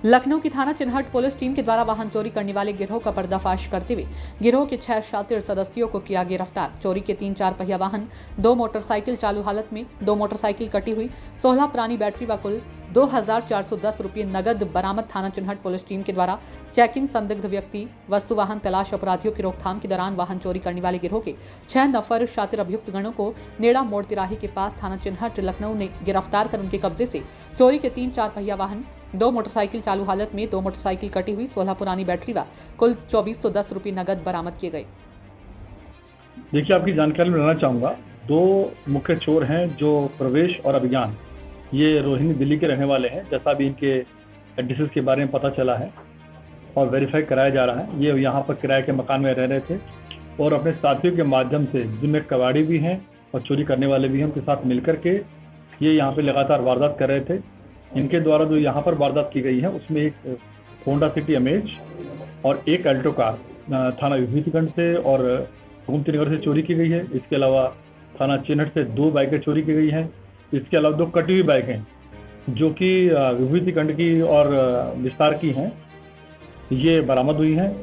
लखनऊ की थाना चिन्हट police team के द्वारा वाहन चोरी करने वाले गिरोह का पर्दाफाश करते हुए गिरोह के 6 शातिर सदस्यों को किया गिरफ्तार। चोरी के 3 4 पहिया वाहन, 2 मोटरसाइकिल चालू हालत में, 2 मोटरसाइकिल कटी हुई, 16 पुरानी बैटरी व कुल 2410 रुपये नगद बरामद। थाना चिन्हट पुलिस टीम के द्वारा चेकिंग संदिग्ध व्यक्ति वस्तु वाहन तलाश अपराधियों की रोकथाम के दौरान वाहन चोरी करने वाले गिरोह के 6 नफर शातिर अभियुक्त गणों को नेड़ा मोड़ तिराही के पास थाना चिन्हट लखनऊ ने गिरफ्तार कर उनके कब्जे से चोरी के 3 4 पहिया वाहन, 2 मोटरसाइकिल चालू हालत में, 2 मोटरसाइकिल कटी हुई, 16 पुरानी बैटरी व कुल 2410 रुपये नगद बरामद किए गए। देखिए, आपकी जानकारी में रहना चाहूँगा, 2 मुख्य चोर हैं जो प्रवेश और अभिज्ञान, ये रोहिणी दिल्ली के रहने वाले हैं। जैसा भी इनके एड्रेसेस के बारे में पता चला है और वेरीफाई कराया जा रहा है, ये यहाँ पर किराए के मकान में रह रहे थे और अपने साथियों के माध्यम से, जिनमें कबाड़ी भी हैं और चोरी करने वाले भी हैं, उनके साथ मिलकर के ये यहाँ पे लगातार वारदात कर रहे थे। इनके द्वारा जो यहाँ पर वारदात की गई है उसमें एक होंडा सिटी अमेज और एक अल्टो कार थाना विभूतिखंड से और गोमती नगर से चोरी की गई है। इसके अलावा थाना चिन्हट से 2 बाइकें चोरी की गई हैं। इसके अलावा 2 कटी हुई बाइकें जो कि विभूतिखंड की और विस्तार की हैं, ये बरामद हुई हैं।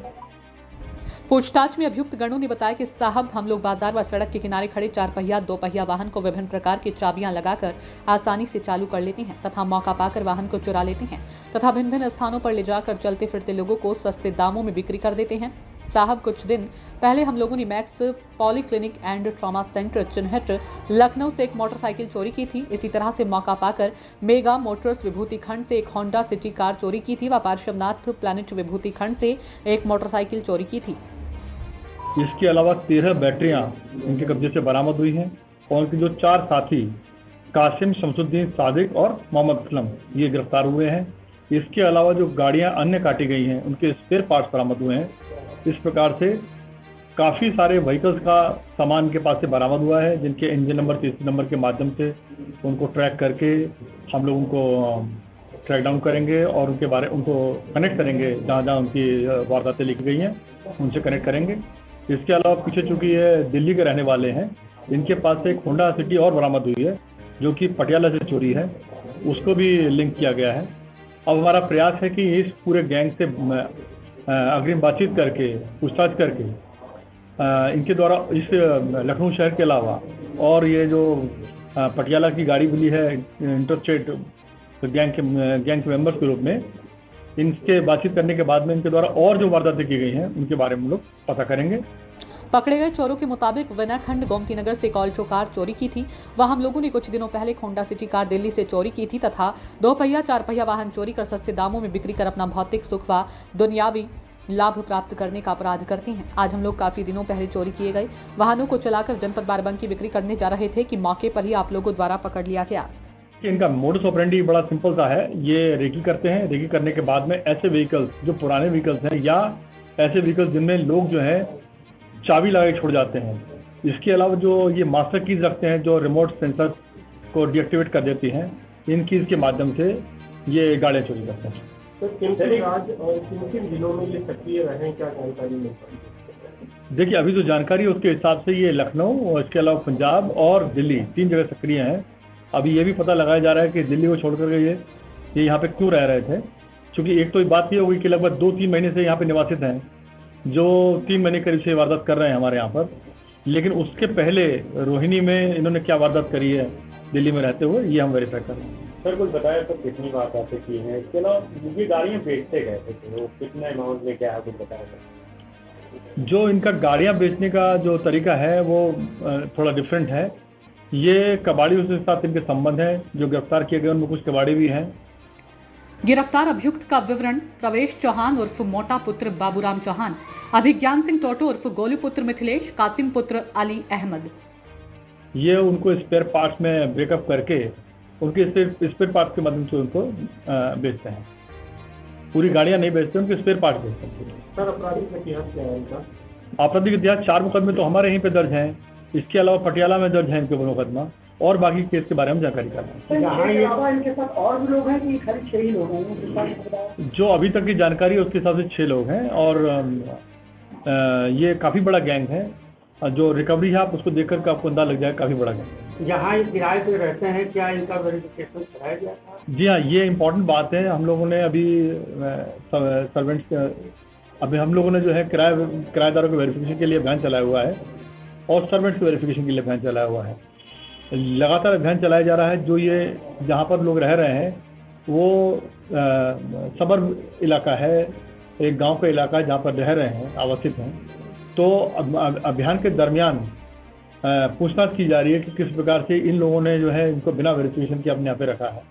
पूछताछ में अभियुक्त गणों ने बताया कि साहब, हम लोग बाजार व सड़क के किनारे खड़े 4 पहिया 2 पहिया वाहन को विभिन्न प्रकार की चाबियां लगाकर आसानी से चालू कर लेते हैं तथा मौका पाकर वाहन को चुरा लेते हैं तथा भिन्न भिन्न स्थानों पर ले जाकर चलते फिरते लोगों को सस्ते दामों में बिक्री कर देते हैं। साहब, कुछ दिन पहले हम लोगों ने Max polyclinic and trauma centre Chinhat Lucknow से एक मोटरसाइकिल चोरी की थी। इसी तरह से मौका पाकर मेगा मोटर्स विभूतिखंड से एक होंडा सिटी कार चोरी की थी व पार्श्वनाथ प्लैनेट विभूतिखंड से एक मोटरसाइकिल चोरी की थी। इसके अलावा 13 बैटरियां इनके कब्जे से बरामद हुई हैं और उनके जो 4 साथी कासिम, शमसुद्दीन, सादिक और मोहम्मद असलम, ये गिरफ्तार हुए हैं। इसके अलावा जो गाड़ियां अन्य काटी गई हैं उनके स्पेयर पार्ट्स बरामद हुए हैं। इस प्रकार से काफ़ी सारे व्हीकल्स का सामान इनके पास से बरामद हुआ है, जिनके इंजन नंबर, तीसरे नंबर के माध्यम से उनको ट्रैक करके हम लोग उनको ट्रैक डाउन करेंगे और उनको कनेक्ट करेंगे। जहाँ जहाँ उनकी वारदातें लिखी गई हैं उनसे कनेक्ट करेंगे। इसके अलावा पीछे चूँकि ये दिल्ली के रहने वाले हैं, इनके पास से एक होंडा सिटी और बरामद हुई है जो कि पटियाला से चोरी है, उसको भी लिंक किया गया है। अब हमारा प्रयास है कि इस पूरे गैंग से अग्रिम बातचीत करके, पूछताछ करके इनके द्वारा इस लखनऊ शहर के अलावा और ये जो पटियाला की गाड़ी मिली है इंटरस्टेट गैंग के मेंबर्स के रूप में, इनसे बातचीत करने के बाद में इनके द्वारा और जो वारदातें की गई हैं उनके बारे में हम लोग पता करेंगे। पकड़े गए चोरों के मुताबिक विनयखंड गोमती नगर से एक ऑल्टो कार चोरी की थी। वह हम लोगों ने कुछ दिनों पहले होंडा सिटी कार दिल्ली से चोरी की थी तथा 2 पहिया 4 पहिया वाहन चोरी कर सस्ते दामों में बिक्री कर अपना भौतिक सुख व दुनियावी लाभ प्राप्त करने का अपराध करते हैं। आज हम लोग काफी दिनों पहले चोरी किए गए वाहनों को चलाकर जनपद बाराबंकी बिक्री करने जा रहे थे कि मौके पर ही आप लोगों द्वारा पकड़ लिया गया। इनका मोडस ऑपरेंडी बड़ा सिंपल सा है। ये रेकी करते हैं, रेकी करने के बाद में ऐसे व्हीकल्स जो पुराने व्हीकल्स हैं या ऐसे व्हीकल्स जिनमें लोग जो है चाबी लगा के छोड़ जाते हैं। इसके अलावा जो ये मास्टर कीज रखते हैं जो रिमोट सेंसर को डीएक्टिवेट कर देती हैं, इन कीज के माध्यम से ये गाड़ियाँ चोरी करते हैं। तो किन जिलों में ये सक्रिय रहे, क्या जानकारी मिल पाई? देखिए, अभी जो जानकारी है उसके हिसाब से ये लखनऊ और इसके अलावा पंजाब और दिल्ली 3 जगह सक्रिय हैं। अभी ये भी पता लगाया जा रहा है कि दिल्ली को छोड़कर ये यहाँ पे क्यों रह रहे थे, क्योंकि एक तो बात ये हो गई कि लगभग 2-3 महीने से यहाँ पे निवासित हैं, जो 3 महीने करीब से वारदात कर रहे हैं हमारे यहाँ पर। लेकिन उसके पहले रोहिणी में इन्होंने क्या वारदात करी है दिल्ली में रहते हुए, ये हम वेरीफाई कर रहे हैं। सर, कुछ बताया तो कितनी वारदातें की हैं? इसके अलावा ये गाड़ियाँ बेचते गए थे, वो कितना अमाउंट में क्या है, कुछ बताया था? जो इनका गाड़ियाँ बेचने का जो तरीका है वो थोड़ा डिफरेंट है। ये कबाड़ियों के साथ इनके संबंध है। जो गिरफ्तार किए गए उनमें कुछ कबाड़ी भी हैं। गिरफ्तार अभियुक्त का विवरण: प्रवेश चौहान उर्फ मोटा पुत्र बाबूराम चौहान, अभिज्ञान सिंह टोटो उर्फ गोलू पुत्र मिथिलेश, कासिम पुत्र अली अहमद। ये उनको स्पेयर पार्ट्स में ब्रेकअप करके उनके स्पेयर पार्ट्स के माध्यम से उनको बेचते हैं। पूरी गाड़ियां नहीं बेचते, उनके स्पेयर पार्ट्स बेचते हैं। सर, आपराधिक इतिहास क्या है इनका? आपराधिक इतिहास 4 मुकदमे तो हमारे यहीं पे दर्ज हैं। इसके अलावा पटियाला में दर्ज है इनके मुकदमा और बाकी केस के बारे में जानकारी कर रहे हैं। इनके साथ और भी लोग हैं कि खाली 6 ही लोग हैं? जो अभी तक की जानकारी है उसके हिसाब से 6 लोग हैं और ये काफ़ी बड़ा गैंग है जो रिकवरी है आप उसको देख करके आपको अंदाजा लग जाएगा काफ़ी बड़ा है। जहाँ ये किराए पे रहते हैं क्या इनका वेरिफिकेशन कराया गया था? जी हाँ, ये इम्पोर्टेंट बात है। हम लोगों ने अभी सर्वेंट्स अभी हम लोगों ने जो है किराएदारों के वेरिफिकेशन के लिए अभियान चलाया हुआ है और सर्वेंट्स के वेरिफिकेशन के लिए अभियान चलाया हुआ है। लगातार अभियान चलाया जा रहा है। जो ये जहाँ पर लोग रह रहे हैं वो सबर्ब इलाका है, एक गांव का इलाका है जहाँ पर रह रहे हैं, आवासित हैं। तो अभियान के दरमियान पूछताछ की जा रही है कि किस प्रकार से इन लोगों ने जो है इनको बिना वेरिफिकेशन के अपने यहाँ पे रखा है।